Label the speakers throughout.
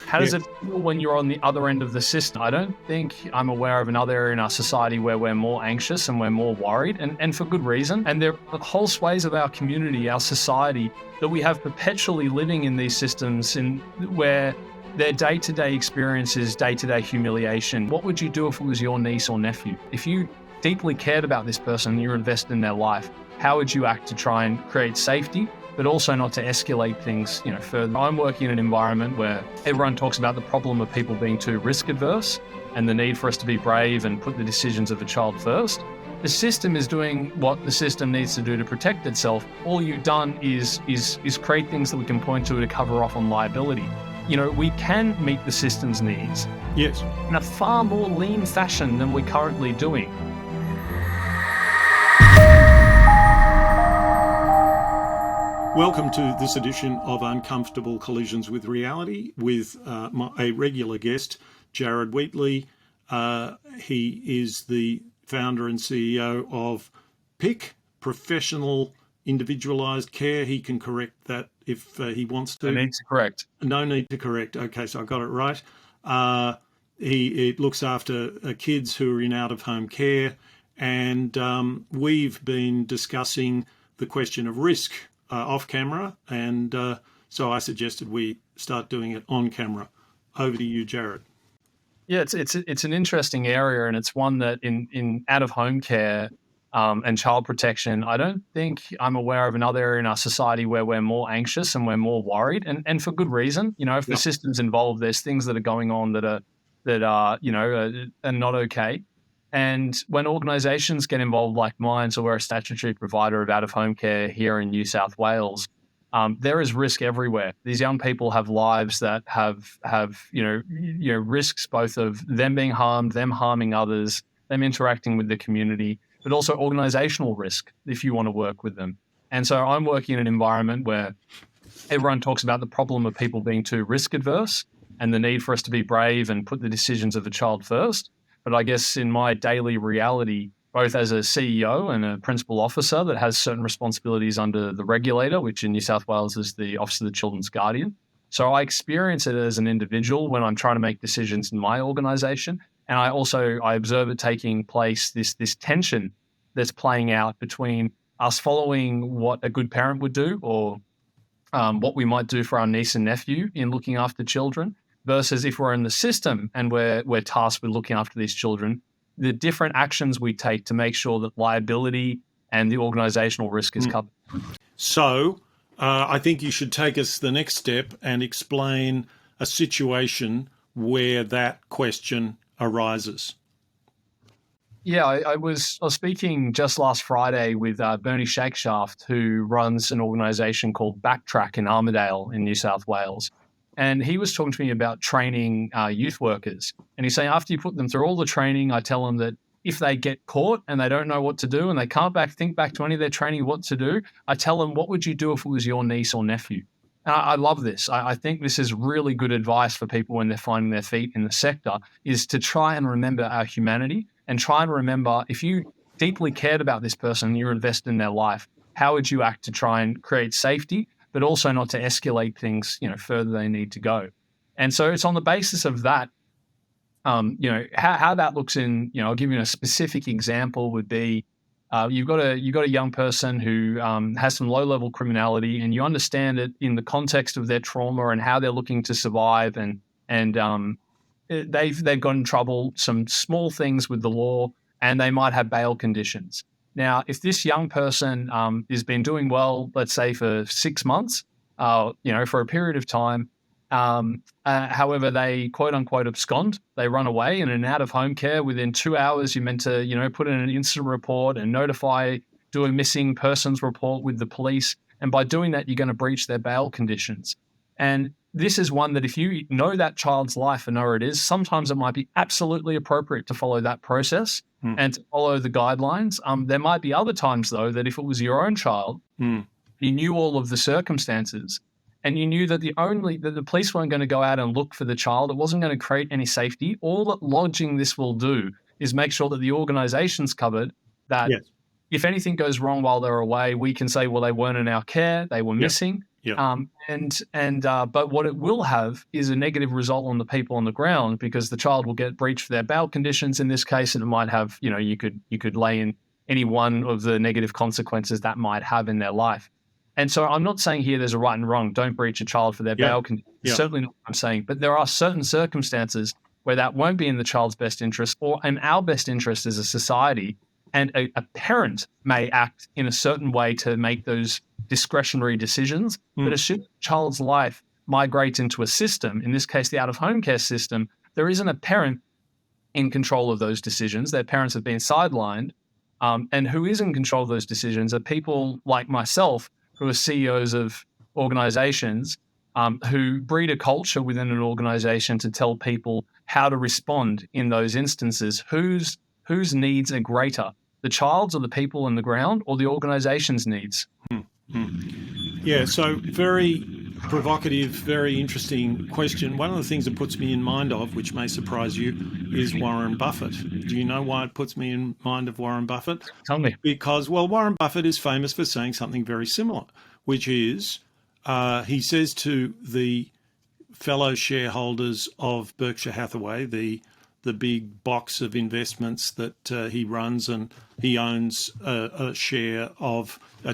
Speaker 1: How does it feel when you're on the other end of the system? I don't think I'm aware of another area in our society where we're more anxious and we're more worried, and for good reason. And there are whole swathes of our community, our society, that we have perpetually living in these systems where their day-to-day experience is day-to-day humiliation. What would you do if it was your niece or nephew? If you deeply cared about this person and you're invested in their life, how would you act to try and create safety, but also not to escalate things, further? I'm working in an environment where everyone talks about the problem of people being too risk adverse and the need for us to be brave and put the decisions of a child first. The system is doing what the system needs to do to protect itself. All you've done is create things that we can point to cover off on liability. We can meet the system's needs.
Speaker 2: Yes.
Speaker 1: In a far more lean fashion than we're currently doing.
Speaker 2: Welcome to this edition of Uncomfortable Collisions with Reality with a regular guest, Jarrod Wheatley. He is the founder and CEO of PIC, Professional Individualized Care. He can correct that if he wants to.
Speaker 1: No need to correct.
Speaker 2: No need to correct. Okay, so I got it right. He looks after kids who are in out-of-home care, and we've been discussing the question of risk off camera, and so I suggested we start doing it on camera. Over to you, Jarrod.
Speaker 1: Yeah, it's an interesting area, and it's one that in out-of-home care and child protection, I don't think I'm aware of another area in our society where we're more anxious and we're more worried, and for good reason. If the system's involved, there's things that are going on that are not okay. And when organisations get involved like mine, so we're a statutory provider of out-of-home care here in New South Wales, there is risk everywhere. These young people have lives that have risks, both of them being harmed, them harming others, them interacting with the community, but also organisational risk if you want to work with them. And so I'm working in an environment where everyone talks about the problem of people being too risk adverse and the need for us to be brave and put the decisions of a child first. But I guess in my daily reality, both as a CEO and a principal officer that has certain responsibilities under the regulator, which in New South Wales is the Office of the Children's Guardian. So I experience it as an individual when I'm trying to make decisions in my organisation. And I observe it taking place, this tension that's playing out between us following what a good parent would do or what we might do for our niece and nephew in looking after children, versus if we're in the system and we're tasked with looking after these children, the different actions we take to make sure that liability and the organisational risk is covered.
Speaker 2: So I think you should take us the next step and explain a situation where that question arises.
Speaker 1: Yeah, I was speaking just last Friday with Bernie Shakeshaft, who runs an organisation called Backtrack in Armidale in New South Wales. And he was talking to me about training youth workers. And he's saying after you put them through all the training, I tell them that if they get caught and they don't know what to do and they can't think back to any of their training what to do, I tell them, what would you do if it was your niece or nephew? And I love this. I think this is really good advice for people when they're finding their feet in the sector, is to try and remember our humanity and try and remember, if you deeply cared about this person and you're invested in their life, how would you act to try and create safety, but also not to escalate things, further they need to go. And so it's on the basis of that, how that looks in, I'll give you a specific example would be, you've got a young person who has some low-level criminality, and you understand it in the context of their trauma and how they're looking to survive, and they've got in trouble, some small things with the law, and they might have bail conditions. Now, if this young person has been doing well, let's say for 6 months, for a period of time, however, they quote unquote abscond, they run away, and in out-of-home care, within 2 hours, you're meant to, put in an incident report and do a missing persons report with the police. And by doing that, you're going to breach their bail conditions. And this is one that if you know that child's life and know where it is, sometimes it might be absolutely appropriate to follow that process and to follow the guidelines. There might be other times, though, that if it was your own child, you knew all of the circumstances and you knew that the police weren't going to go out and look for the child, it wasn't going to create any safety. All that lodging this will do is make sure that the organization's covered, that if anything goes wrong while they're away, we can say, well, they weren't in our care, they were missing.
Speaker 2: Yeah.
Speaker 1: But what it will have is a negative result on the people on the ground, because the child will get breached for their bail conditions in this case, and it might have, you could lay in any one of the negative consequences that might have in their life. And so I'm not saying here there's a right and wrong. Don't breach a child for their bail conditions.
Speaker 2: Yeah.
Speaker 1: Certainly not what I'm saying. But there are certain circumstances where that won't be in the child's best interest or in our best interest as a society. And a parent may act in a certain way to make those discretionary decisions. But as soon as the child's life migrates into a system, in this case, the out-of-home care system, there isn't a parent in control of those decisions. Their parents have been sidelined. And who is in control of those decisions are people like myself, who are CEOs of organizations, who breed a culture within an organization to tell people how to respond in those instances. Whose needs are greater, the child's or the people on the ground, or the organization's needs?
Speaker 2: Yeah, so very provocative, very interesting question. One of the things that puts me in mind of, which may surprise you, is Warren Buffett. Do you know why it puts me in mind of Warren Buffett?
Speaker 1: Tell me.
Speaker 2: Because, well, Warren Buffett is famous for saying something very similar, which is he says to the fellow shareholders of Berkshire Hathaway, the big box of investments that he runs, and he owns a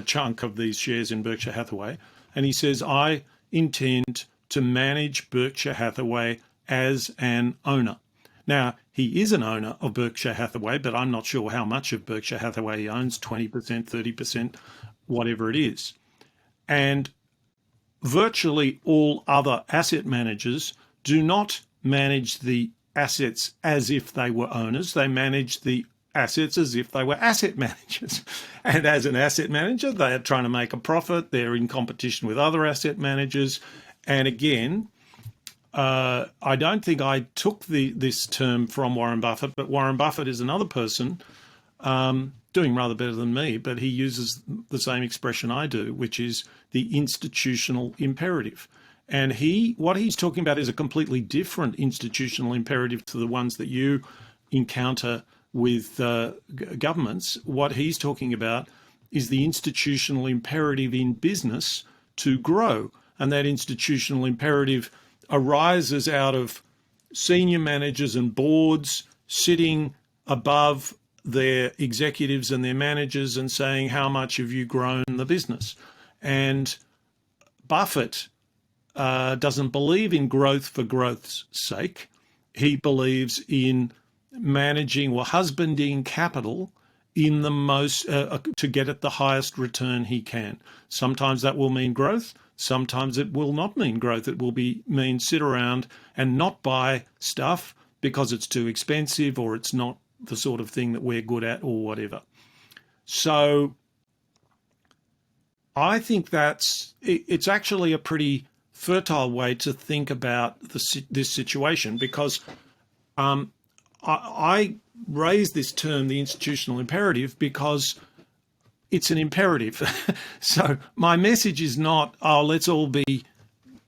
Speaker 2: chunk of these shares in Berkshire Hathaway. And he says, I intend to manage Berkshire Hathaway as an owner. Now, he is an owner of Berkshire Hathaway, but I'm not sure how much of Berkshire Hathaway he owns, 20%, 30%, whatever it is. And virtually all other asset managers do not manage the assets as if they were owners. They manage the assets as if they were asset managers. And as an asset manager, they are trying to make a profit. They're in competition with other asset managers. And again, I don't think I took this term from Warren Buffett, but Warren Buffett is another person doing rather better than me, but he uses the same expression I do, which is the institutional imperative. And what he's talking about is a completely different institutional imperative to the ones that you encounter with governments. What he's talking about is the institutional imperative in business to grow. And that institutional imperative arises out of senior managers and boards sitting above their executives and their managers and saying, how much have you grown the business? And Buffett doesn't believe in growth for growth's sake. He believes in managing or husbanding capital in the most to get at the highest return he can. Sometimes that will mean growth. Sometimes it will not mean growth. It will mean sit around and not buy stuff because it's too expensive or it's not the sort of thing that we're good at or whatever. So I think it's actually a pretty fertile way to think about this situation, because I raise this term, the institutional imperative, because it's an imperative. So my message is not, let's all be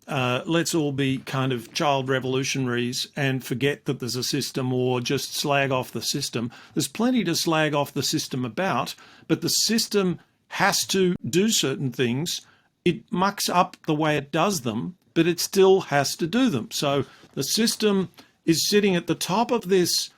Speaker 2: kind of child revolutionaries and forget that there's a system, or just slag off the system. There's plenty to slag off the system about, but the system has to do certain things. It mucks up the way it does them, but it still has to do them. So the system is sitting at the top of this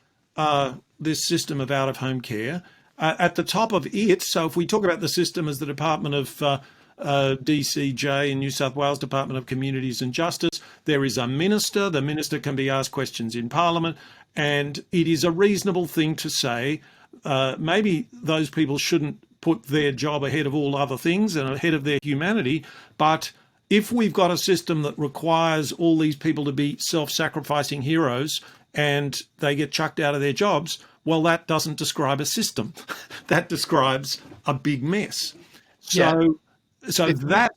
Speaker 2: system of out-of-home care, at the top of it. So if we talk about the system as the Department of DCJ in New South Wales, Department of Communities and Justice, there is a minister. The minister can be asked questions in Parliament, and it is a reasonable thing to say, maybe those people shouldn't put their job ahead of all other things and ahead of their humanity, but if we've got a system that requires all these people to be self-sacrificing heroes and they get chucked out of their jobs, well, that doesn't describe a system. That describes a big mess. So that,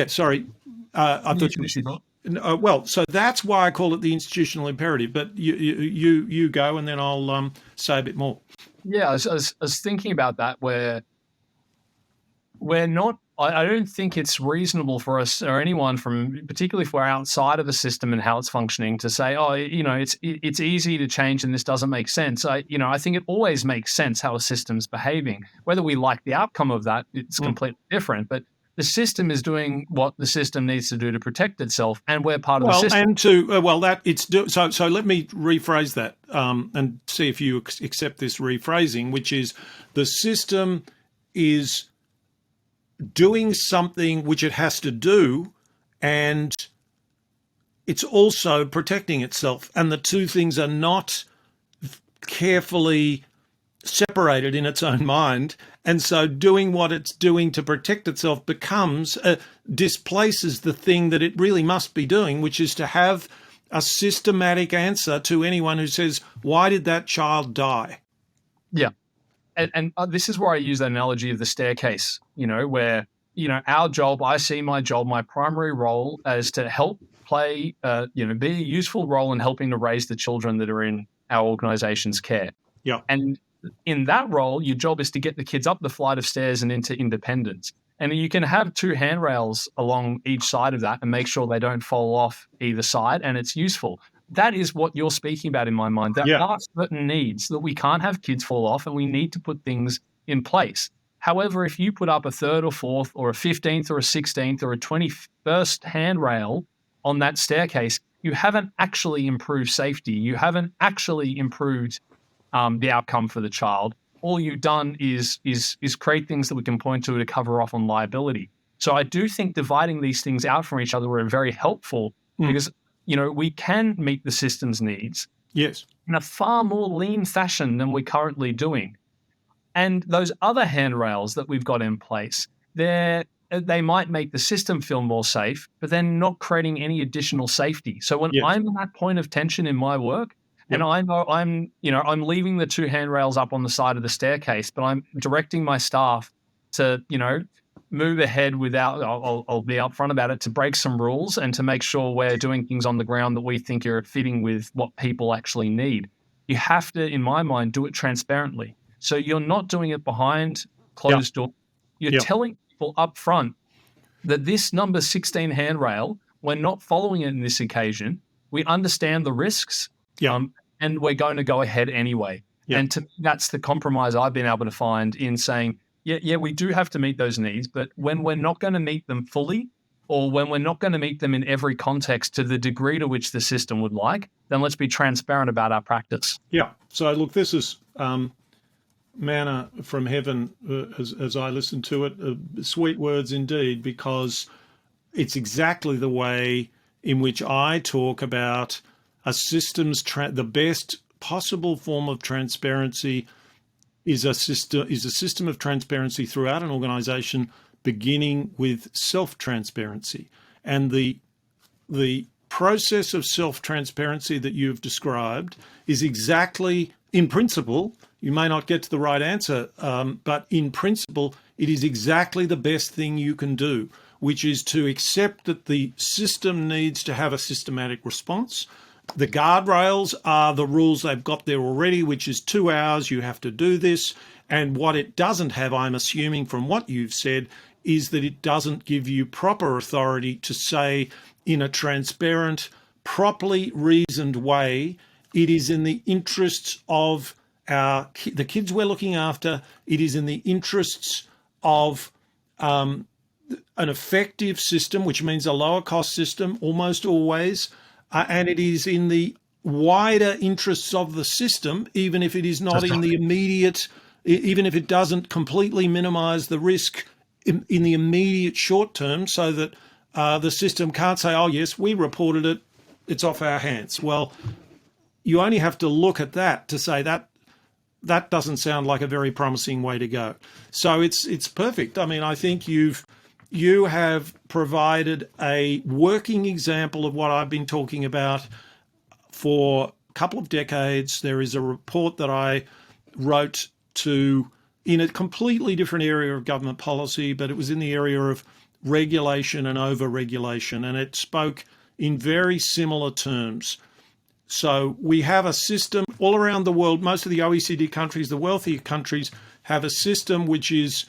Speaker 2: sorry. I thought so that's why I call it the institutional imperative. But you go, and then I'll say a bit more.
Speaker 1: Yeah, I was thinking about that, where we're not. I don't think it's reasonable for us or anyone, particularly if we're outside of the system and how it's functioning, to say, it's easy to change and this doesn't make sense. I think it always makes sense how a system's behaving. Whether we like the outcome of that, it's completely different. But The system is doing what the system needs to do to protect itself, and we're part of the
Speaker 2: Well,
Speaker 1: system.
Speaker 2: and to that it's so. Let me rephrase that and see if you accept this rephrasing, which is the system is doing something which it has to do, and it's also protecting itself, and the two things are not carefully separated in its own mind, and so doing what it's doing to protect itself becomes displaces the thing that it really must be doing, which is to have a systematic answer to anyone who says, why did that child die?
Speaker 1: Yeah. And this is where I use that analogy of the staircase, where, our job, I see my job, my primary role as to help play, be a useful role in helping to raise the children that are in our organization's care.
Speaker 2: Yeah.
Speaker 1: And in that role, your job is to get the kids up the flight of stairs and into independence. And you can have two handrails along each side of that and make sure they don't fall off either side, and it's useful. That is what you're speaking about in my mind. There are certain needs that we can't have kids fall off, and we need to put things in place. However, if you put up a third or fourth or a 15th or a 16th or a 21st handrail on that staircase, you haven't actually improved safety. You haven't actually improved the outcome for the child. All you've done is create things that we can point to cover off on liability. So I do think dividing these things out from each other are very helpful because, we can meet the system's needs in a far more lean fashion than we're currently doing. And those other handrails that we've got in place, they might make the system feel more safe, but they're not creating any additional safety. So when I'm at that point of tension in my work, and I know I'm leaving the two handrails up on the side of the staircase, but I'm directing my staff to, move ahead without, I'll be upfront about it, to break some rules and to make sure we're doing things on the ground that we think are fitting with what people actually need. You have to, in my mind, do it transparently. So you're not doing it behind closed doors. You're telling people up front that this number 16 handrail, we're not following it in this occasion. We understand the risks. And we're going to go ahead anyway. And to me, that's the compromise I've been able to find in saying, we do have to meet those needs, but when we're not going to meet them fully, or when we're not going to meet them in every context to the degree to which the system would like, then let's be transparent about our practice.
Speaker 2: Yeah. So look, this is manna from heaven as I listen to it. Sweet words indeed, because it's exactly the way in which I talk about a system's the best possible form of transparency is a system of transparency throughout an organization, beginning with self-transparency. And the process of self-transparency that you've described is exactly, in principle, you may not get to the right answer, but in principle, it is exactly the best thing you can do, which is to accept that the system needs to have a systematic response. The guardrails are the rules they've got there already, which is 2 hours, you have to do this. And what it doesn't have, I'm assuming from what you've said, is that it doesn't give you proper authority to say in a transparent, properly reasoned way, it is in the interests of the kids we're looking after, it is in the interests of an effective system, which means a lower cost system almost always, and it is in the wider interests of the system, even if it is not in the immediate, even if it doesn't completely minimize the risk in the immediate short term, so that the system can't say, oh yes, we reported it, it's off our hands. Well, you only have to look at that to say that doesn't sound like a very promising way to go. So it's perfect. I mean, I think you have provided a working example of what I've been talking about for a couple of decades. There is a report that I wrote in a completely different area of government policy, but it was in the area of regulation and over-regulation, and it spoke in very similar terms. So we have a system all around the world. Most of the OECD countries, the wealthier countries, have a system which is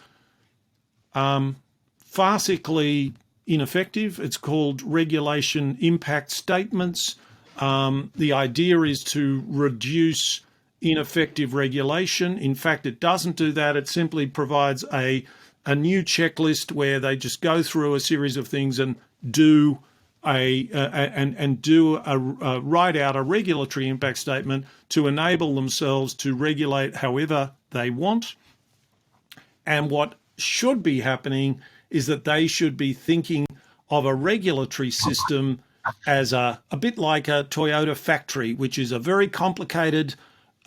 Speaker 2: farcically ineffective. It's called regulation impact statements. The idea is to reduce ineffective regulation. In fact, it doesn't do that. It simply provides a a new checklist where they just go through a series of things and do write out a regulatory impact statement to enable themselves to regulate however they want. And what should be happening is that they should be thinking of a regulatory system as a bit like a Toyota factory, which is a very complicated,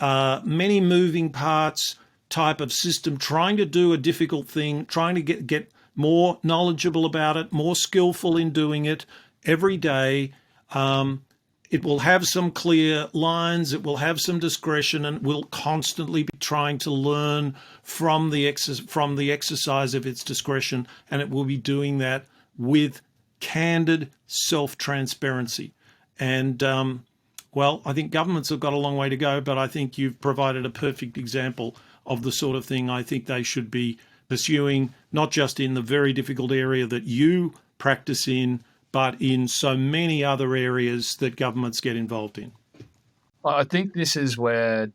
Speaker 2: many moving parts type of system, trying to do a difficult thing, trying to get more knowledgeable about it, more skillful in doing it every day. It will have some clear lines, it will have some discretion, and will constantly be trying to learn from the exercise of its discretion, and it will be doing that with candid self-transparency. And well, I think governments have got a long way to go, but I think you've provided a perfect example of the sort of thing I think they should be pursuing, not just in the very difficult area that you practice in, but in so many other areas that governments get involved in.
Speaker 1: I think this is where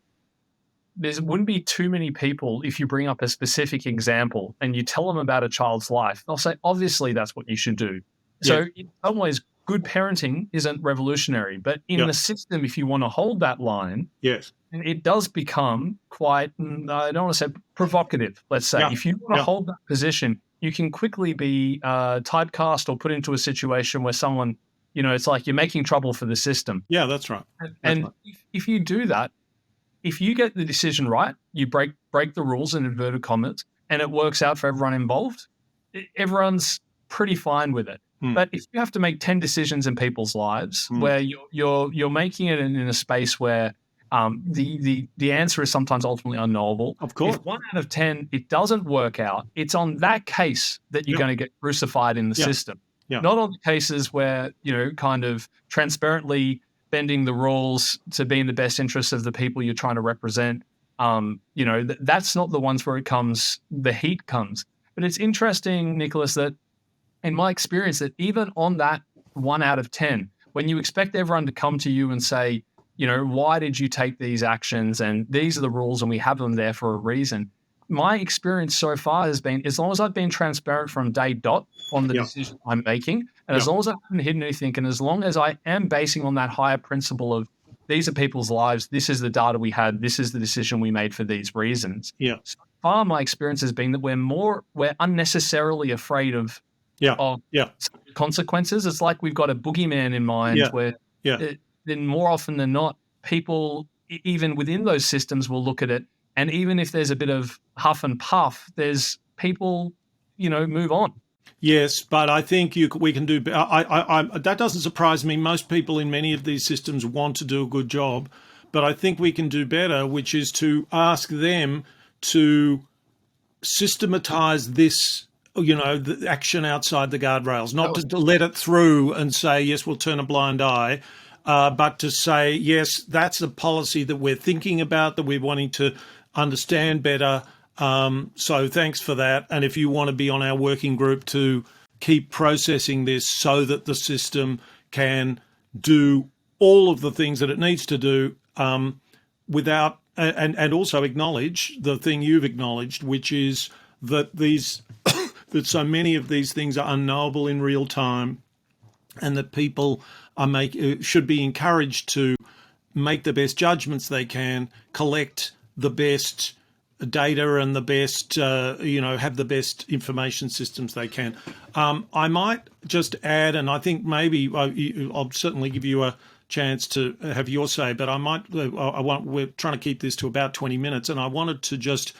Speaker 1: there wouldn't be too many people, if you bring up a specific example and you tell them about a child's life, they'll say, obviously, that's what you should do. So in some ways, good parenting isn't revolutionary, but in the system, if you want to hold that line, it does become quite, I don't want to say provocative, let's say. If you want to hold that position, you can quickly be typecast or put into a situation where someone, it's like you're making trouble for the system.
Speaker 2: Yeah, that's right.
Speaker 1: If you do that, if you get the decision right, you break the rules in inverted commas, and it works out for everyone involved, everyone's pretty fine with it. But if you have to make 10 decisions in people's lives where you're making it in a space where the answer is sometimes ultimately unknowable.
Speaker 2: Of course.
Speaker 1: If 1 out of 10, it doesn't work out, it's on that case that you're going to get crucified in the system. Not on the cases where, kind of transparently bending the rules to be in the best interest of the people you're trying to represent. That's not the ones where the heat comes. But it's interesting, Nicholas, that in my experience, that even on that 1 out of 10, when you expect everyone to come to you and say, why did you take these actions? And these are the rules and we have them there for a reason. My experience so far has been, as long as I've been transparent from day dot on the decision I'm making, and as long as I haven't hidden anything, and as long as I am basing on that higher principle of these are people's lives, this is the data we had, this is the decision we made for these reasons. So far, my experience has been that we're unnecessarily afraid of consequences. It's like we've got a boogeyman in mind where then more often than not, people, even within those systems, will look at it. And even if there's a bit of huff and puff, there's people, move on.
Speaker 2: Yes, but I think we can do. That doesn't surprise me. Most people in many of these systems want to do a good job, but I think we can do better, which is to ask them to systematize this, the action outside the guardrails, not to let it through and say, yes, we'll turn a blind eye, but to say, yes, that's a policy that we're thinking about, that we're wanting to understand better. So thanks for that. And if you want to be on our working group to keep processing this so that the system can do all of the things that it needs to do without, and also acknowledge the thing you've acknowledged, which is that that so many of these things are unknowable in real time, and that people should be encouraged to make the best judgments they can, collect the best data and the best, have the best information systems they can. I might just add, and I think maybe I'll certainly give you a chance to have your say, but we're trying to keep this to about 20 minutes, and I wanted to just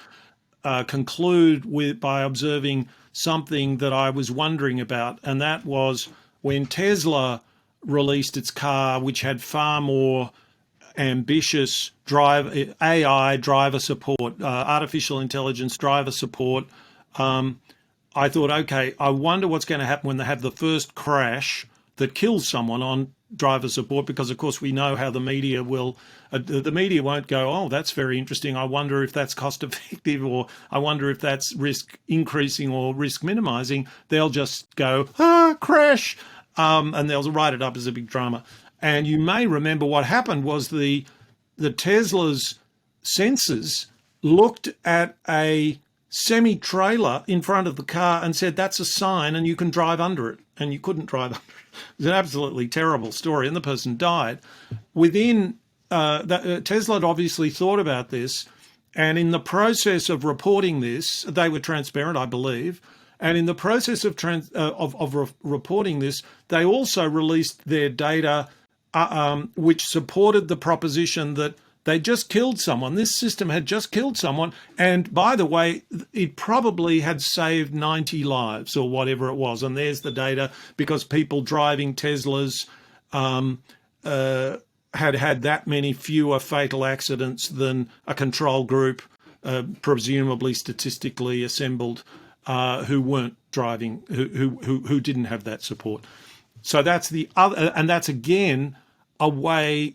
Speaker 2: conclude by observing something that I was wondering about, and that was when Tesla released its car, which had far more ambitious AI driver support, artificial intelligence driver support. I thought, okay, I wonder what's going to happen when they have the first crash that kills someone on driver support, because of course we know how the media won't go, oh, that's very interesting, I wonder if that's cost effective, or I wonder if that's risk increasing or risk minimizing. They'll just go, crash, and they'll write it up as a big drama. And you may remember what happened was the Tesla's sensors looked at a semi-trailer in front of the car and said, that's a sign and you can drive under it. And you couldn't drive under it. It was an absolutely terrible story, and the person died. Tesla had obviously thought about this, and in the process of reporting this, they were transparent, I believe, and in the process of reporting this, they also released their data, which supported the proposition that they just killed someone. This system had just killed someone. And by the way, it probably had saved 90 lives or whatever it was. And there's the data, because people driving Teslas had that many fewer fatal accidents than a control group, presumably statistically assembled, who weren't driving, who didn't have that support. So that's the other, and that's again a way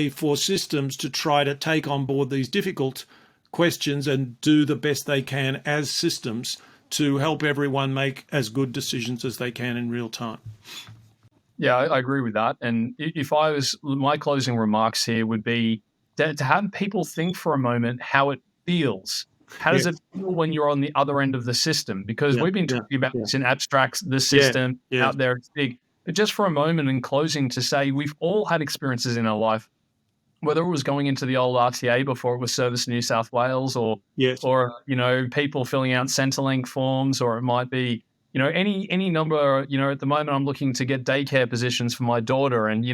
Speaker 2: for systems to try to take on board these difficult questions and do the best they can as systems to help everyone make as good decisions as they can in real time.
Speaker 1: Yeah, I agree with that. And if I was, my closing remarks here would be to have people think for a moment how it feels. How does it feel when you're on the other end of the system? Because we've been talking about this in abstracts, the system out there, it's big. But just for a moment in closing to say, we've all had experiences in our life, whether it was going into the old RTA before it was Service New South Wales, or people filling out Centrelink forms, or it might be, any number, at the moment I'm looking to get daycare positions for my daughter, and,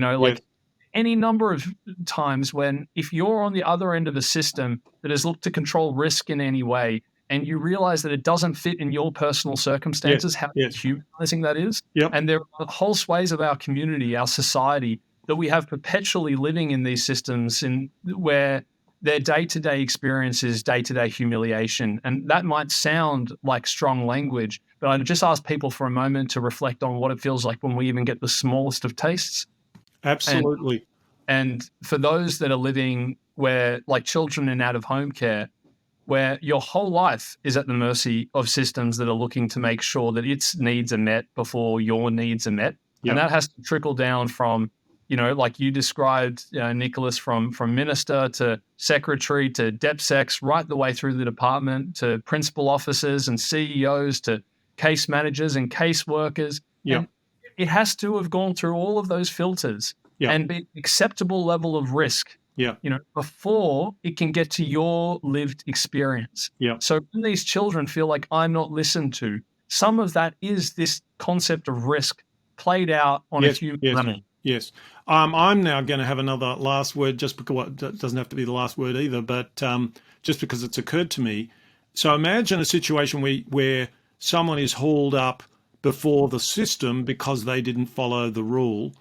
Speaker 1: any number of times when, if you're on the other end of a system that has looked to control risk in any way, and you realize that it doesn't fit in your personal circumstances, how humanizing that is.
Speaker 2: Yep.
Speaker 1: And there are whole swathes of our community, our society, that we have perpetually living in these systems where their day-to-day experience is day-to-day humiliation. And that might sound like strong language, but I'd just ask people for a moment to reflect on what it feels like when we even get the smallest of tastes.
Speaker 2: Absolutely.
Speaker 1: And for those that are living where, like children in out-of-home care, where your whole life is at the mercy of systems that are looking to make sure that its needs are met before your needs are met. Yep. And that has to trickle down from, like you described, Nicholas, from minister to secretary to DepSecs, right the way through the department to principal officers and CEOs to case managers and case workers.
Speaker 2: Yep.
Speaker 1: And it has to have gone through all of those filters and be an acceptable level of risk. Before it can get to your lived experience. So when these children feel like I'm not listened to, some of that is this concept of risk played out on a human level.
Speaker 2: Yes. I'm now going to have another last word, just because it doesn't have to be the last word either, but just because it's occurred to me. So imagine a situation where someone is hauled up before the system because they didn't follow the rule.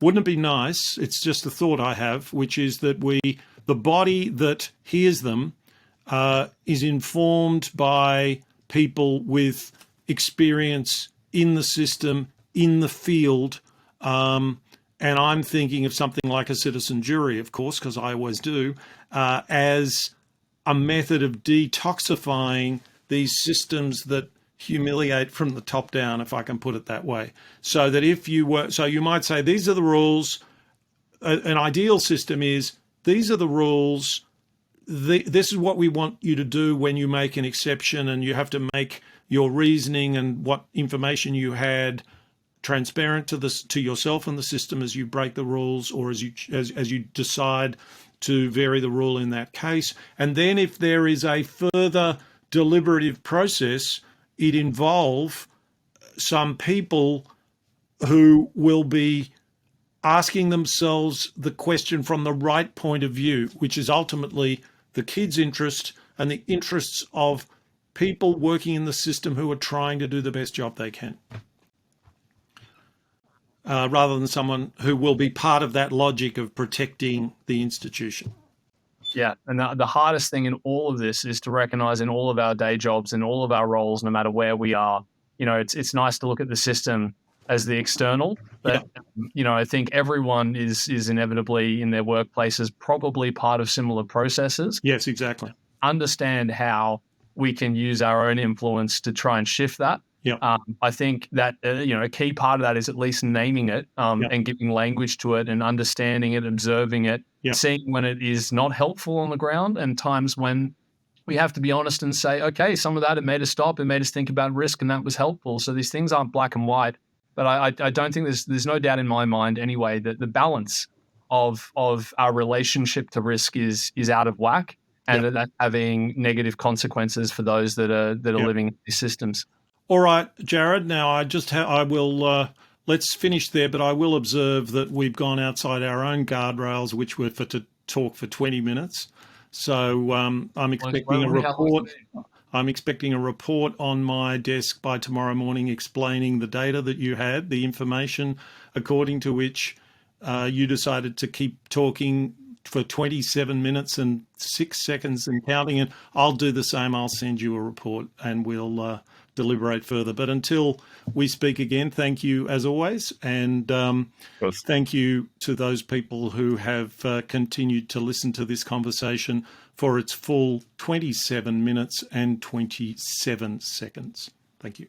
Speaker 2: Wouldn't it be nice? It's just a thought I have, which is that the body that hears them is informed by people with experience in the system, in the field. And I'm thinking of something like a citizen jury, of course, because I always do, as a method of detoxifying these systems that humiliate from the top down, if I can put it that way. So that you might say, these are the rules. An ideal system is, these are the rules. This is what we want you to do when you make an exception, and you have to make your reasoning and what information you had transparent to yourself and the system as you break the rules, or as you decide to vary the rule in that case. And then if there is a further deliberative process, it involve some people who will be asking themselves the question from the right point of view, which is ultimately the kid's interest and the interests of people working in the system who are trying to do the best job they can, rather than someone who will be part of that logic of protecting the institution.
Speaker 1: Yeah, and the hardest thing in all of this is to recognize in all of our day jobs, in all of our roles, no matter where we are, it's nice to look at the system as the external, but I think everyone is inevitably in their workplaces probably part of similar processes.
Speaker 2: Yes, exactly.
Speaker 1: Understand how we can use our own influence to try and shift that. I think that a key part of that is at least naming it and giving language to it and understanding it, observing it, seeing when it is not helpful on the ground, and times when we have to be honest and say, okay, some of that, it made us stop, it made us think about risk, and that was helpful. So these things aren't black and white. But I don't think there's no doubt in my mind anyway that the balance of our relationship to risk is out of whack, and
Speaker 2: Yep.
Speaker 1: that having negative consequences for those that are
Speaker 2: Yep.
Speaker 1: living in these systems.
Speaker 2: All right, Jarrod. Now I will let's finish there, but I will observe that we've gone outside our own guardrails, which were to talk for 20 minutes. So I'm expecting a report. I'm expecting a report on my desk by tomorrow morning explaining the data that you had, the information according to which you decided to keep talking for 27 minutes and 6 seconds and counting. And I'll do the same. I'll send you a report and we'll deliberate further. But until we speak again, thank you as always. And thank you to those people who have continued to listen to this conversation for its full 27 minutes and 27 seconds. Thank you.